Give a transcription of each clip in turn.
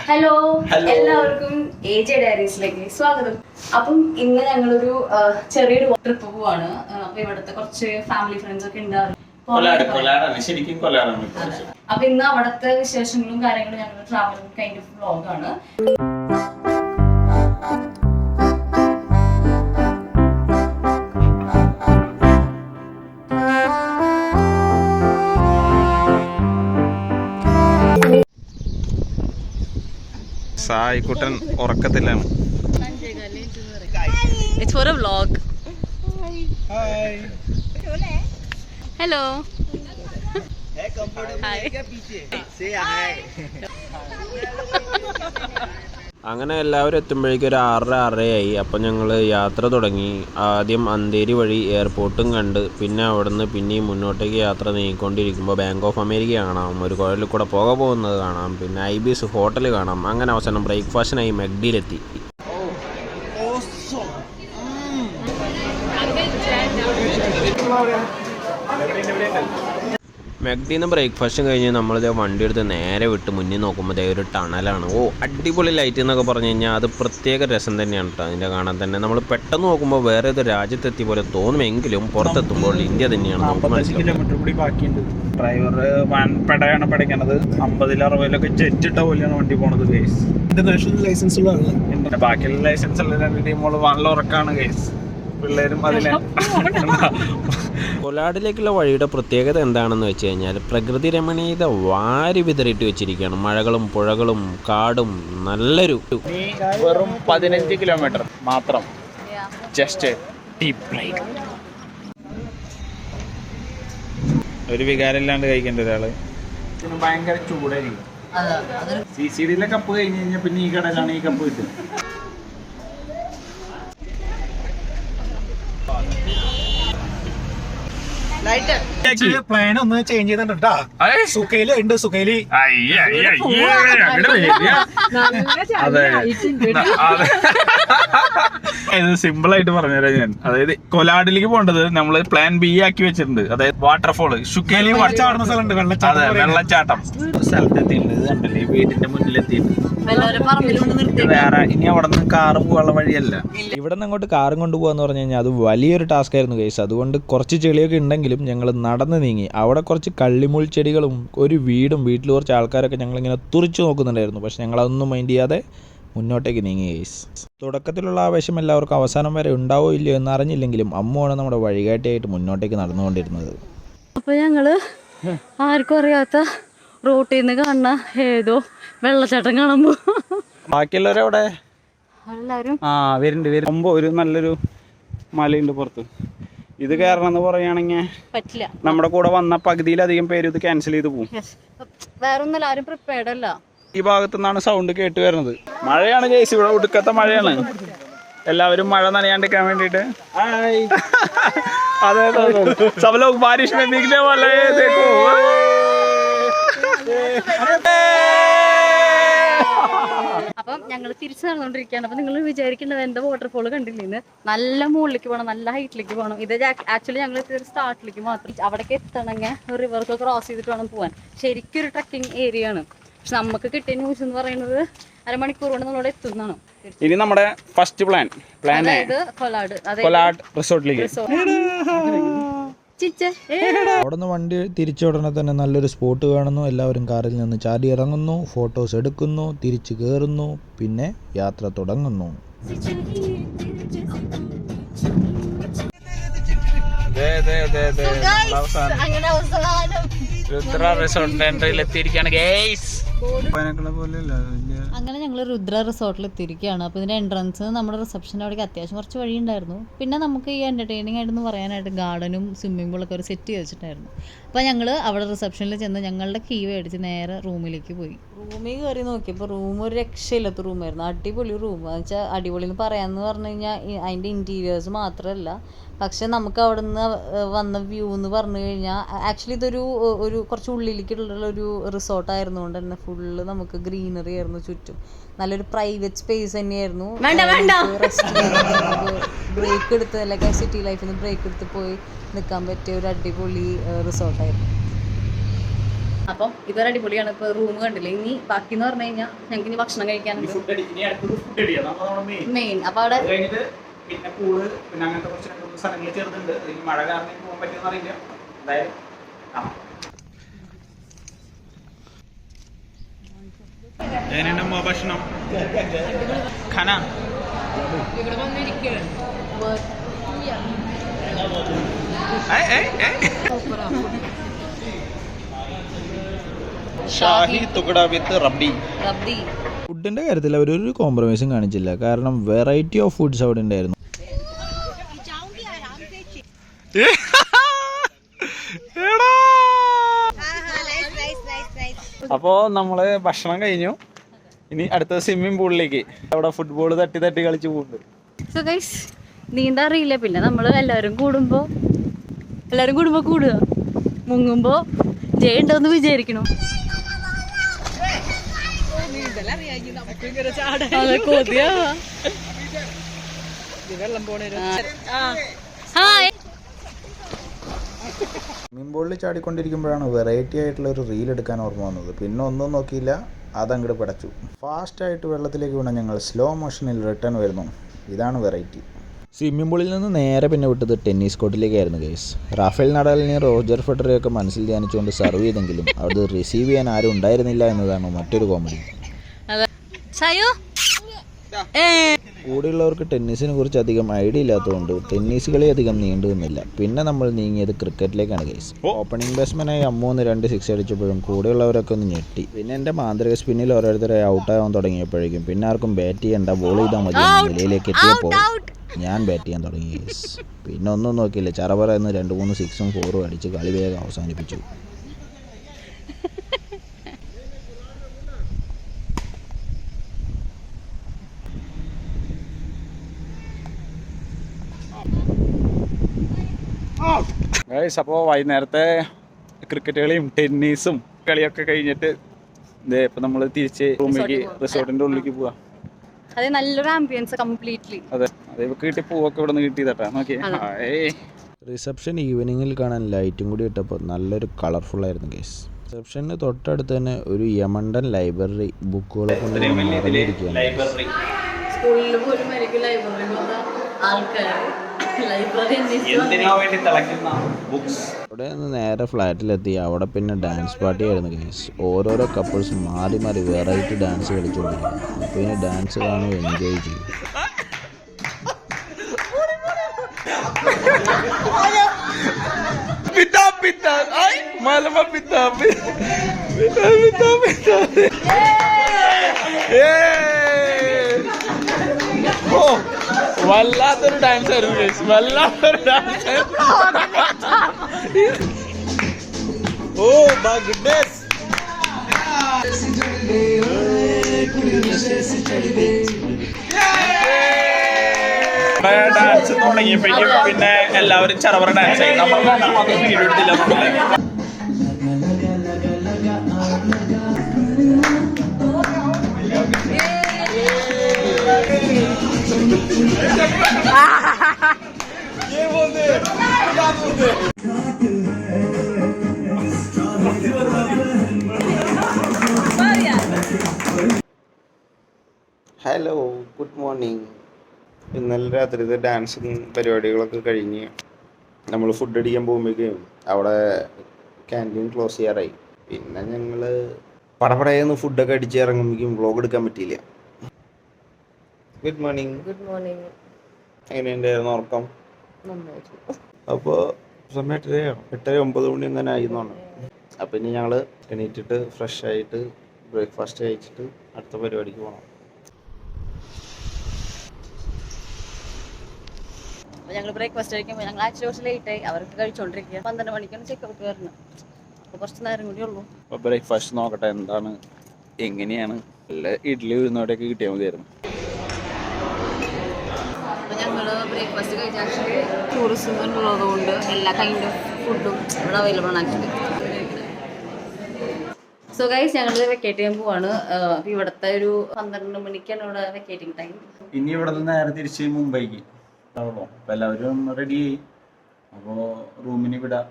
Hello, എല്ലാവർക്കും AJ ഡയറീസിലേക്ക് സ്വാഗതം. അപ്പം ഇന്ന് ഞങ്ങളൊരു ചെറിയൊരു ട്രിപ്പ് പോവാണ്. അപ്പൊ ഇവിടുത്തെ കുറച്ച് ഫാമിലി ഫ്രണ്ട്സ് ഒക്കെ ഉണ്ടാവും. അപ്പൊ ഇന്ന് അവിടുത്തെ വിശേഷങ്ങളും കാര്യങ്ങളും ഞങ്ങൾ ട്രാവൽ കൈൻഡ് ഓഫ് വ്ലോഗാണ്. സായിക്കുട്ടൻ ഉറക്കത്തിലാണ്. It's for a vlog. Hello. Hi. അങ്ങനെ എല്ലാവരും എത്തുമ്പോഴേക്കും ഒരു 6:30 അപ്പം ഞങ്ങൾ യാത്ര തുടങ്ങി. ആദ്യം അന്തേരി വഴി എയർപോർട്ടും കണ്ട് പിന്നെ അവിടുന്ന് പിന്നെയും മുന്നോട്ടേക്ക് യാത്ര നീങ്ങിക്കൊണ്ടിരിക്കുമ്പോൾ ബാങ്ക് ഓഫ് അമേരിക്ക കാണാം, ഒരു കുഴലിൽ കൂടെ പുക പോകുന്നത് കാണാം, പിന്നെ IBS ഹോട്ടൽ കാണാം. അങ്ങനെ അവസാനം ബ്രേക്ക്ഫാസ്റ്റിനായി മെഗ്ഡിയിലെത്തി. മെഗ്ഡിന്ന് ബ്രേക്ക്ഫാസ്റ്റും കഴിഞ്ഞ് നമ്മളിത് വണ്ടി എടുത്ത് നേരെ വിട്ട് മുന്നിൽ നോക്കുമ്പോൾ ഒരു ടണലാണ്. അടിപൊളി ലൈറ്റ് എന്നൊക്കെ പറഞ്ഞു കഴിഞ്ഞാൽ അത് പ്രത്യേക രസം തന്നെയാണ് കേട്ടോ. അതിൻ്റെ കാണാൻ തന്നെ നമ്മൾ പെട്ടെന്ന് നോക്കുമ്പോൾ വേറെ ഏതൊരു രാജ്യത്തെത്തിയ പോലെ തോന്നുമെങ്കിലും പുറത്തെത്തുമ്പോൾ ഇന്ത്യ തന്നെയാണ് നമുക്ക് മനസ്സിലാവും. ഡ്രൈവർ പെടയാണ് പഠിക്കണത്. 50-60 ജെറ്റിട്ട പോലെയാണ് വണ്ടി പോണത് ഗൈസ്. ഇന്റർനാഷണൽ ലൈസൻസ് ഉള്ളതാണ്. ബാക്കിയുള്ള ലൈസൻസ് ഉള്ള 2 ടീമുകൾ നല്ല ഉറക്കാണ് ഗൈസ്. പിള്ളേരും അതിലെ കൊലാഡിലേക്കുള്ള വഴിയുടെ പ്രത്യേകത എന്താണെന്ന് വെച്ച് കഴിഞ്ഞാൽ പ്രകൃതി രമണീയത വാരി വിതറിയിട്ട് വെച്ചിരിക്കുകയാണ്. മഴകളും പുഴകളും കാടും നല്ലൊരു വെറും 15 കിലോമീറ്റർ മാത്രം. Just deep break. ഒരു വികാരമില്ലാണ്ട് കഴിക്കേണ്ട ഒരാള്. ഭയങ്കര ചൂടായിരിക്കും. CCDയിലെ കപ്പ് കഴിഞ്ഞ് കഴിഞ്ഞാൽ പിന്നെ ഈ കടയിലാണ് ഈ കപ്പ് കിട്ടുന്നത്. പ്ലാൻ ഒന്ന് ചേഞ്ച് ചെയ്തിട്ടാ. സുഖയില് ഉണ്ട്, സുഖയില് ഇത് സിമ്പിൾ ആയിട്ട് പറഞ്ഞുതരാം ഞാൻ. അതായത് കൊലാഡിലേക്ക് പോകേണ്ടത് നമ്മള് പ്ലാൻ B ആക്കി വെച്ചിട്ടുണ്ട്. അതായത് വാട്ടർഫോള് ഷുക്കേലി സ്ഥലമുണ്ട്, വെള്ളച്ചാട്ടം സ്ഥലത്തെത്തിയിട്ടുണ്ട്. ഇത് കണ്ടല്ലേ വീടിന്റെ മുന്നിലെത്തിയിട്ടുണ്ട്. വേറെ ഇനി അവിടെ നിന്ന് കാറ് പോകാനുള്ള വഴിയല്ല. ഇവിടെ നിന്ന് അങ്ങോട്ട് കാറും കൊണ്ടുപോകാന്ന് പറഞ്ഞു കഴിഞ്ഞാൽ അത് വലിയൊരു ടാസ്ക് ആയിരുന്നു കേസ്. അതുകൊണ്ട് കുറച്ച് ചെളിയൊക്കെ ഉണ്ടെങ്കിലും ഞങ്ങൾ നടന്ന് നീങ്ങി. അവിടെ കുറച്ച് കള്ളിമുൾ ചെടികളും ഒരു വീടും വീട്ടിൽ കുറച്ച് ആൾക്കാരൊക്കെ ഞങ്ങളിങ്ങനെ തുറിച്ചു നോക്കുന്നുണ്ടായിരുന്നു. പക്ഷെ ഞങ്ങളതൊന്നും മൈൻഡ് ചെയ്യാതെ മുന്നോട്ടേക്ക് നീങ്ങി കേസ്. തുടക്കത്തിലുള്ള ആവേശം എല്ലാവർക്കും അവസാനം വരെ ഉണ്ടാവോ ഇല്ലയോ എന്ന് അറിഞ്ഞില്ലെങ്കിലും അമ്മുവാണ് നമ്മുടെ വഴികാട്ടിയായിട്ട് മുന്നോട്ടേക്ക് നടന്നുകൊണ്ടിരുന്നത്. അപ്പൊ ഞങ്ങള് ആർക്കും അറിയാത്ത റോട്ടിൽ നിന്ന് കാണുന്ന ഏതോ വെള്ളച്ചാട്ടം കാണുമ്പോ ബാക്കിയുള്ളവരവിടെ എല്ലാരും വരുന്നുണ്ട്. ഒരു നല്ലൊരു മലയുണ്ട് പുറത്ത്. ഇത് കയറണം എന്ന് പറയുകയാണെങ്കിൽ പറ്റില്ല. നമ്മുടെ കൂടെ വന്ന പകുതിയിലധികം പേര് ഇത് ക്യാൻസൽ ചെയ്ത് പോകും. വേറൊന്നും ആരും പ്രിപ്പയർഡ് അല്ല. ഈ ഭാഗത്തു നിന്നാണ് സൗണ്ട് കേട്ട് വരുന്നത്. മഴയാണ് കേസ്, ഇവിടെ ഒടുക്കത്തെ മഴയാണ്. എല്ലാവരും മഴ നനയാണ്ടിരിക്കാൻ വേണ്ടിട്ട് അതെ सब लोग बारिश में भीगने वाले हैं, देखो. അപ്പം ഞങ്ങൾ തിരിച്ചു നടന്നുകൊണ്ടിരിക്കുകയാണ്. അപ്പൊ നിങ്ങൾ വിചാരിക്കേണ്ടത് എന്താ വാട്ടർഫോൾ കണ്ടില്ലെന്ന്. നല്ല മുകളിലേക്ക് പോകണം, നല്ല ഹൈറ്റിലേക്ക് പോകണം. ഇത് ആക്ച്വലി ഞങ്ങൾ സ്റ്റാർട്ടിലേക്ക് മാത്രം. അവിടേക്ക് എത്തണമെങ്കിൽ റിവർക്ക് ക്രോസ് ചെയ്തിട്ട് വേണം പോകാൻ. ശരിക്കും ഒരു ട്രക്കിംഗ് ഏരിയ ആണ്. പക്ഷെ നമുക്ക് കിട്ടിയ ന്യൂസ് എന്ന് പറയുന്നത് 1/2 മണിക്കൂർ കൊണ്ട് നമ്മളോട് എത്തുന്നതാണ്. ഇനി നമ്മുടെ ഫസ്റ്റ് പ്ലാൻ കൊലാഡ് റിസോർട്ടിലേക്ക്. അവിടെ നിന്ന് വണ്ടി തിരിച്ച ഉടനെ തന്നെ നല്ലൊരു സ്പോട്ട് കാണുന്നു. എല്ലാവരും കാറിൽ നിന്ന് ചാടി ഇറങ്ങുന്നു, ഫോട്ടോസ് എടുക്കുന്നു, തിരിച്ചു കയറുന്നു, പിന്നെ യാത്ര തുടങ്ങുന്നു. രുദ്ര റിസോർട്ടിന്റെ എൻട്രിയിൽ എത്തിയിരിക്കുകയാണ് ഗൈസ്. അങ്ങനെ ഞങ്ങൾ രുദ്ര റിസോർട്ടിൽ എത്തിയിരിക്കുകയാണ്. അപ്പോൾ ഇതിൻ്റെ എൻട്രൻസ് നമ്മുടെ റിസപ്ഷൻ്റെ അവിടേക്ക് അത്യാവശ്യം കുറച്ച് വഴിയുണ്ടായിരുന്നു. പിന്നെ നമുക്ക് ഈ എൻ്റർടൈനിങ് ആയിട്ടെന്ന് പറയാനായിട്ട് ഗാർഡനും സ്വിമ്മിംഗ് പൂളൊക്കെ ഒരു സെറ്റ് ചെയ്ത് വെച്ചിട്ടായിരുന്നു. അപ്പോൾ ഞങ്ങൾ അവിടെ റിസപ്ഷനിൽ ചെന്ന് ഞങ്ങളുടെ കീ മേടിച്ച് നേരെ റൂമിലേക്ക് പോയി. റൂമിൽ കയറി നോക്കിയപ്പോൾ റൂം ഒരു രക്ഷയില്ലാത്ത റൂമായിരുന്നു. അടിപൊളി റൂം എന്ന് വെച്ചാൽ അടിപൊളി എന്ന് പറയാമെന്ന് പറഞ്ഞു കഴിഞ്ഞാൽ അതിൻ്റെ ഇൻറ്റീരിയേഴ്സ് മാത്രമല്ല, പക്ഷെ നമുക്ക് അവിടെ നിന്ന് വന്ന വ്യൂ എന്ന് പറഞ്ഞു കഴിഞ്ഞാൽ ആക്ച്വലി ഇതൊരു കുറച്ച് ഉള്ളിലേക്കുള്ള ഒരു റിസോർട്ടായിരുന്നു കൊണ്ട് തന്നെ ഫുള്ള് നമുക്ക് ഗ്രീനറി ആയിരുന്നു ചുറ്റും. നല്ലൊരു പ്രൈവറ്റ് സ്പേസ് തന്നെയായിരുന്നു. ബ്രേക്ക് എടുത്ത് അല്ലെങ്കിൽ സിറ്റി ലൈഫിൽ നിന്ന് ബ്രേക്ക് എടുത്ത് പോയി നിൽക്കാൻ പറ്റിയ ഒരു അടിപൊളി റിസോർട്ടായിരുന്നു. അപ്പം ഇതൊരു അടിപൊളിയാണ്. ഇപ്പൊ റൂം കണ്ടില്ലേ. ഇനി ബാക്കി എന്ന് പറഞ്ഞു കഴിഞ്ഞാൽ ഞങ്ങൾക്ക് ഇനി ഭക്ഷണം കഴിക്കാനുണ്ട് മെയിൻ. അപ്പൊ അവിടെ പിന്നെ പൂള് പിന്നെ അങ്ങനത്തെ കുറച്ച് 2-3 സ്ഥലങ്ങൾ ചേർന്നുണ്ട്. മഴ കാരണം പോകാൻ പറ്റുമെന്ന് അറിയില്ല. എന്തായാലും എങ്ങനെയുണ്ടമ്മ ഭക്ഷണം? ഖന ഷാഹി തുകട വിത്ത് റബ്ബി. ഫുഡിൻ്റെ കാര്യത്തിൽ അവരൊരു കോംപ്രമൈസും കാണിച്ചില്ല. കാരണം വെറൈറ്റി ഓഫ് ഫുഡ്സ് അവിടെ ഉണ്ടായിരുന്നു. അപ്പോ നമ്മള് ഭക്ഷണം കഴിഞ്ഞു. ഇനി അടുത്ത സ്വിമ്മിംഗ് പൂളിലേക്ക്. അവിടെ ഫുട്ബോൾ തട്ടി തട്ടി കളിച്ച് പോകുന്നുണ്ട്. സോ ഗൈസ് നീന്താ അറിയില്ല. പിന്നെ നമ്മള് എല്ലാരും കൂടുമ്പോ കൂടുക. മുങ്ങുമ്പോ ജയ ഉണ്ടോന്ന് വിചാരിക്കണോ. സ്വിമ്മിംഗ് പൂളിൽ ചാടിക്കൊണ്ടിരിക്കുമ്പോഴാണ് വെറൈറ്റി ആയിട്ടുള്ള ഒരു റീൽ എടുക്കാൻ ഓർമ്മ വന്നത്. പിന്നെ ഒന്നും നോക്കിയില്ല, അതങ്ങോട്ട് പിടച്ചു. ഫാസ്റ്റായിട്ട് വെള്ളത്തിലേക്ക് വീണ ഞങ്ങൾ സ്ലോ മോഷനിൽ റിട്ടേൺ വരുന്നു. ഇതാണ് വെറൈറ്റി. സ്വിമ്മിംഗ് പൂളിൽ നിന്ന് നേരെ പിന്നെ വിട്ടത് ടെന്നീസ് കോർട്ടിലേക്കായിരുന്നു ഗൈസ്. റാഫേൽ നഡാലിനെയും റോജർ ഫെഡററെയൊക്കെ മനസ്സിൽ ധ്യാനിച്ചുകൊണ്ട് സർവ് ചെയ്തെങ്കിലും അത് റിസീവ് ചെയ്യാൻ ആരും ഉണ്ടായിരുന്നില്ല എന്നതാണ് മറ്റൊരു കോമഡി. കൂടെയുള്ളവർക്ക് ടെന്നീസിനെ കുറിച്ച് അധികം ഐഡിയ ഇല്ലാത്തതുകൊണ്ട് ടെന്നീസ് കളി അധികം നീണ്ടു നിന്നില്ല. പിന്നെ നമ്മൾ നീങ്ങിയത് ക്രിക്കറ്റിലേക്കാണ് ഗൈസ്. ഓപ്പണിംഗ് ബാറ്റ്സ്മാനായി അമ്മൂന്ന് 2 6 അടിച്ചപ്പോഴും കൂടെയുള്ളവരൊക്കെ ഒന്ന് ഞെട്ടി. പിന്നെ എൻ്റെ മാന്ത്രിക സ്പിന്നിൽ ഓരോരുത്തരെ ഔട്ടാകാൻ തുടങ്ങിയപ്പോഴേക്കും പിന്നെ ആർക്കും ബാറ്റ് ചെയ്യേണ്ട, ബോൾ ചെയ്താൽ മതി എന്ന നിലയിലേക്ക് എത്തിയപ്പോൾ ഞാൻ ബാറ്റ് ചെയ്യാൻ തുടങ്ങി ഗൈസ്. പിന്നെ ഒന്നും നോക്കിയില്ല, ചറപറ എന്ന് 2-3 6ഉം 4ഉം അടിച്ച് കളി വേഗം അവസാനിപ്പിച്ചു. ഗൈസ് അപ്പോൾ വൈകുന്നേരത്തെ ക്രിക്കറ്റ് കളിയും ടെന്നീസും കളിയൊക്കെ കഴിഞ്ഞിട്ട് ഇപ്പം നമ്മൾ തിരിച്ച് റൂമിലേക്ക് റിസോർട്ടിന്റെ ഉള്ളിലേക്ക് പോവാ. അതെ, നല്ലൊരു ആംബിയൻസ് കംപ്ലീറ്റ്ലി. അതെ അതെ, കിട്ടി പൂവൊക്കെ ഇവിടെ നിന്ന് കിട്ടിയതാ. നോക്കിയേ, റിസപ്ഷൻ ഈവനിങ്ങിൽ കാണാൻ ലൈറ്റും കൂടി ഇട്ടപ്പോൾ നല്ലൊരു കളർഫുൾ ആയിരുന്നു ഗൈസ്. റിസപ്ഷന് തൊട്ടടുത്ത് തന്നെ ഒരു യമണ്ടൻ ലൈബ്രറി ബുക്കുകളെ കൊണ്ട് നിറഞ്ഞിരിക്കുകയാണ്. സ്കൂളിൽ പോലും ലൈബ്രറി ആൾക്കാർ അവിടെ നിന്ന് നേരെ ഫ്ലാറ്റിലെത്തി. അവിടെ പിന്നെ ഡാൻസ് പാർട്ടി ആയിരുന്നു ഗൈസ്. ഓരോരോ കപ്പിൾസ് മാറി മാറി വെറൈറ്റി ഡാൻസ് കളിച്ചുകൊണ്ടിരിക്കും. അപ്പോൾ ഇനി ഡാൻസ് കാണും, എൻജോയ് ചെയ്യും. വല്ലാത്തൊരു ഡാൻസ് ആയിരുന്നു ഗൈസ്, വല്ലാത്തൊരു dance. Oh my goodness. Dance തുടങ്ങിയപ്പോഴേക്കും പിന്നെ എല്ലാവരും ചറവറ ഡാൻസ് ആയി. നമ്മൾ മാത്രം വീഡിയോ എടുത്തില്ല. നമ്മളെ ഹലോ, ഗുഡ് മോർണിംഗ്. ഇന്നലെ രാത്രിത്തെ ഡാൻസും പരിപാടികളൊക്കെ കഴിഞ്ഞ് നമ്മൾ ഫുഡ് അടിക്കാൻ പോകുമ്പോഴേക്കും അവിടെ ക്യാൻറ്റീൻ ക്ലോസ് ചെയ്യാറായി. പിന്നെ ഞങ്ങൾ പടപടയെന്ന് ഫുഡൊക്കെ അടിച്ച് ഇറങ്ങുമ്പോഴേക്കും വ്ളോഗ് എടുക്കാൻ പറ്റിയില്ല. Good morning. Good morning. എങ്ങനെയുണ്ടായിരുന്നു ഉറക്കം? അപ്പോൾ സമയം 8-9 മണി അങ്ങനെ ആയിരുന്നു. അപ്പോൾ ഇനി ഞങ്ങൾ എണീറ്റിട്ട് ഫ്രഷ് ആയിട്ട് ബ്രേക്ക്ഫാസ്റ്റ് കഴിച്ചിട്ട് അടുത്ത പരിപാടിക്ക് പോകണം. അപ്പോൾ ഞങ്ങൾ ബ്രേക്ക്ഫാസ്റ്റ് കഴിക്കുമ്പോൾ ഞങ്ങൾ ആക്ച്വലി കുറച്ച് ലേറ്റായി. അവർക്ക് കഴിച്ചുകൊണ്ടിരിക്കുക. 12 മണിക്കാണ് ചെക്കൗട്ട് വരുന്നത്. അപ്പോൾ കുറച്ച് നേരം കൂടി ഉള്ളൂ. അപ്പോൾ ബ്രേക്ക്ഫാസ്റ്റ് നോക്കട്ടെ എന്താണ് എങ്ങനെയാണ്. നല്ല ഇഡ്ഡലി ഉഴുന്നോടെയൊക്കെ കിട്ടിയാൽ മതിയായിരുന്നു. അപ്പോൾ ഞങ്ങൾ ബ്രേക്ക്ഫാസ്റ്റ് കഴിച്ച ആക്ച്വലി ടൂറിസം ഉള്ളതുകൊണ്ട് എല്ലാ കൈൻഡ് ഓഫ് ഫുഡും ഇവിടെ അവൈലബിൾ ആണ് ആക്ച്വലി. സോ ഗൈസ്, ഞങ്ങൾ വെക്കേറ്റ് ചെയ്യാൻ പോവാണ്. ഇവിടുത്തെ ഒരു 12 മണിക്കാണ് ഇവിടെ വെക്കേറ്റിംഗ് ടൈം. ഇനി ഇവിടെ നിന്ന് നേരെ തിരിച്ച് മുംബൈക്ക്. അപ്പോൾ എല്ലാവരും റെഡി ആയി. അപ്പോൾ റൂമിന് വിടാം.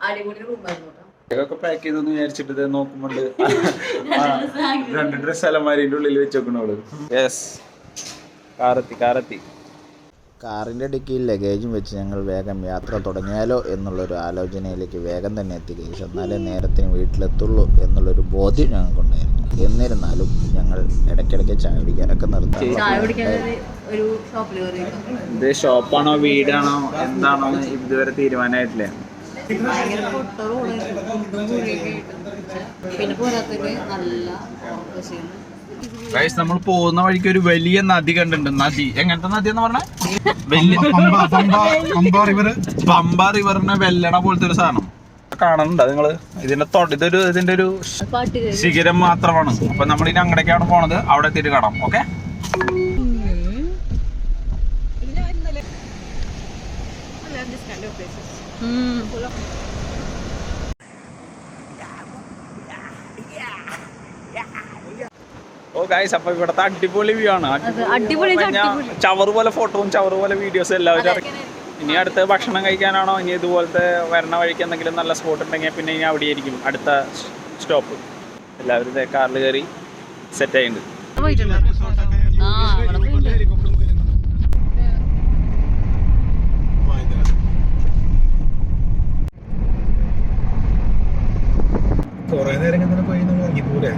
അടിപൊളി റൂമായിരുന്നു കേട്ടോ. ഇതൊക്കെ പാക്ക് ചെയ്തെന്ന് വിചാരിച്ചിട്ട് ഇത് നോക്കുമ്പോണ്ട് 2 ഡ്രസ് അലമാരിന്റെ ഉള്ളിൽ വെച്ചോക്കണോള്. യെസ്, കാറെത്തി. കാറിൻ്റെ ഡിക്കിയിൽ ലഗേജും വെച്ച് ഞങ്ങൾ വേഗം യാത്ര തുടങ്ങിയാലോ എന്നുള്ളൊരു ആലോചനയിലേക്ക് വേഗം തന്നെ എത്തി ഗൈസ്. എന്നാലേ നേരത്തിന് വീട്ടിലെത്തുള്ളൂ എന്നുള്ളൊരു ബോധ്യം ഞങ്ങൾക്കുണ്ടായിരുന്നു. എന്നിരുന്നാലും ഞങ്ങൾ ഇടയ്ക്കിടയ്ക്ക് ചായ കുടിക്കാനൊക്കെ നിർത്താം. ഒരു ഷോപ്പിൽ കയറി. ഇത് ഷോപ്പാണോ വീടാണോ എന്താണോ ഇതുവരെ തീരുമാനമായിട്ടില്ല. പിന്നെ പോരാത്തൊരു നല്ല ഗൈസ്, നമ്മൾ പോകുന്ന വഴിക്ക് ഒരു വലിയ നദി കണ്ടിട്ടുണ്ട്. നദി എങ്ങനത്തെ നദി എന്ന് പറഞ്ഞാൽ വലിയ പമ്പ റിവറിന് വെല്ലണ പോലത്തെ ഒരു സാധനം കാണുന്നുണ്ട് നിങ്ങള്. ഇതിന്റെ ഒരു ശിഖരം മാത്രമാണ്. അപ്പൊ നമ്മൾ ഇനി അങ്ങടേക്കാണ് പോണത്. അവിടെ എത്തിയിട്ട് കാണാം. ഓക്കെ, ഓ ഗൈസ്, അപ്പൊ ഇവിടത്തെ അടിപൊളി വ്യൂ ആണ്. ചവറ് പോലെ ഫോട്ടോയും ചവറ് പോലെ വീഡിയോസും എല്ലാവരും. ഇനി അടുത്ത ഭക്ഷണം കഴിക്കാനാണോ, ഇനി ഇതുപോലത്തെ വരണ വഴിക്ക് എന്തെങ്കിലും നല്ല സ്പോട്ട് ഉണ്ടെങ്കിൽ പിന്നെ ഇനി അവിടെ ആയിരിക്കും അടുത്ത സ്റ്റോപ്പ്. എല്ലാവരും കാറിൽ കയറി സെറ്റ് ആയിട്ടുണ്ട്. കൊറേ നേരം ഇങ്ങനെ പോയി നമ്മൾ ഇറങ്ങിപ്പോലെ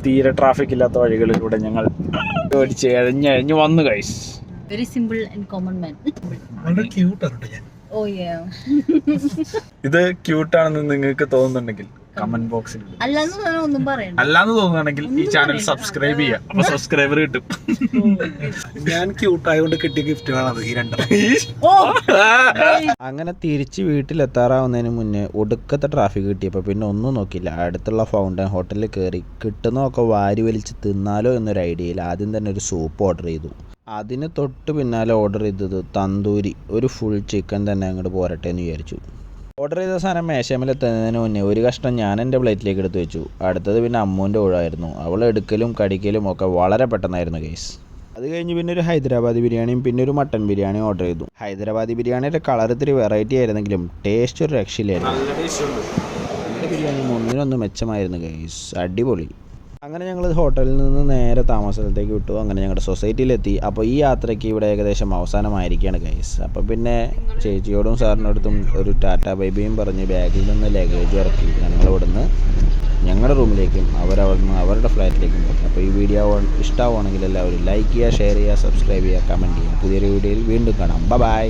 തീരെ ട്രാഫിക് ഇല്ലാത്ത വഴികളിലൂടെ ഞങ്ങൾ ഓടിച്ച് എഴഞ്ഞു വന്നു guys. Very simple and common man. വളരെ ക്യൂട്ടാണ് ഞാൻ. ഓ യാ. ഇത് ക്യൂട്ടാണെന്ന് നിങ്ങൾക്ക് തോന്നുന്നുണ്ടെങ്കിൽ കമന്റ് ബോക്സിൽ, ഒന്നും പറയണ്ട. അല്ലാന്ന് തോന്നുകയാണെങ്കിൽ ഈ ചാനൽ സബ്സ്ക്രൈബ് ചെയ്യാം. അപ്പൊ സബ്സ്ക്രൈബർ കിട്ടും. ഞാൻ ക്യൂട്ടായതുകൊണ്ട് കിട്ടിയ ഗിഫ്റ്റുകളാണ് ഈ രണ്ടും. അങ്ങനെ തിരിച്ച് വീട്ടിലെത്താറാവുന്നതിന് മുന്നേ ഒടുക്കത്തെ ട്രാഫിക് കിട്ടിയപ്പോൾ പിന്നെ ഒന്നും നോക്കില്ല. അടുത്തുള്ള ഫൗണ്ടൻ ഹോട്ടലിൽ കയറി കിട്ടുന്നതൊക്കെ വാരി വലിച്ച് തിന്നാലോ എന്നൊരു ഐഡിയയിൽ ആദ്യം തന്നെ ഒരു സൂപ്പ് ഓർഡർ ചെയ്തു. അതിന് തൊട്ട് പിന്നാലെ ഓർഡർ ചെയ്തത് തന്തൂരി, ഒരു ഫുൾ ചിക്കൻ തന്നെ അങ്ങോട്ട് പോരട്ടെ എന്ന് വിചാരിച്ചു. ഓർഡർ ചെയ്ത സാധനം മേശമേലെത്തുന്നതിന് മുന്നേ ഒരു കഷ്ണം ഞാൻ എൻ്റെ പ്ലേറ്റിലേക്ക് എടുത്ത് വെച്ചു. അടുത്തത് പിന്നെ അമ്മൂൻ്റെ ഊഴായിരുന്നു. അവൾ എടുക്കലും കടിക്കലും ഒക്കെ വളരെ പെട്ടെന്നായിരുന്നു ഗൈസ്. അത് കഴിഞ്ഞ് പിന്നെ ഒരു ഹൈദരാബാദി ബിരിയാണിയും പിന്നെ ഒരു മട്ടൻ ബിരിയാണിയും ഓർഡർ ചെയ്തു. ഹൈദരാബാദി ബിരിയാണിയുടെ കളർ ഇത്തിരി വെറൈറ്റി ആയിരുന്നെങ്കിലും ടേസ്റ്റ് ഒരു രക്ഷയിലായിരുന്നു. ബിരിയാണി ഒന്നിനൊന്ന് മെച്ചമായിരുന്നു ഗൈസ്, അടിപൊളി. അങ്ങനെ ഞങ്ങൾ ഹോട്ടലിൽ നിന്ന് നേരെ താമസ സ്ഥലത്തേക്ക് വിട്ടു. അങ്ങനെ ഞങ്ങളുടെ സൊസൈറ്റിയിലെത്തി. അപ്പോൾ ഈ യാത്രയ്ക്ക് ഇവിടെ ഏകദേശം അവസാനമായിരിക്കുകയാണ് ഗൈസ്. അപ്പോൾ പിന്നെ ചേച്ചിയോടും സാറിനോടത്തും ഒരു ടാറ്റാ ബൈബിയും പറഞ്ഞ് ബാഗിൽ നിന്ന് ലഗേജ് ഇറക്കി ഞങ്ങളിവിടുന്ന് ഞങ്ങളുടെ റൂമിലേക്കും അവരവിടുന്ന് അവരുടെ ഫ്ലാറ്റിലേക്കും പോയി. അപ്പോൾ ഈ വീഡിയോ ഇഷ്ടമാവുകയാണെങ്കിൽ എല്ലാവരും ലൈക്ക് ചെയ്യുക, ഷെയർ ചെയ്യുക, സബ്സ്ക്രൈബ് ചെയ്യുക, കമൻറ്റ് ചെയ്യുക. പുതിയൊരു വീഡിയോയിൽ വീണ്ടും കാണാം. ബൈ.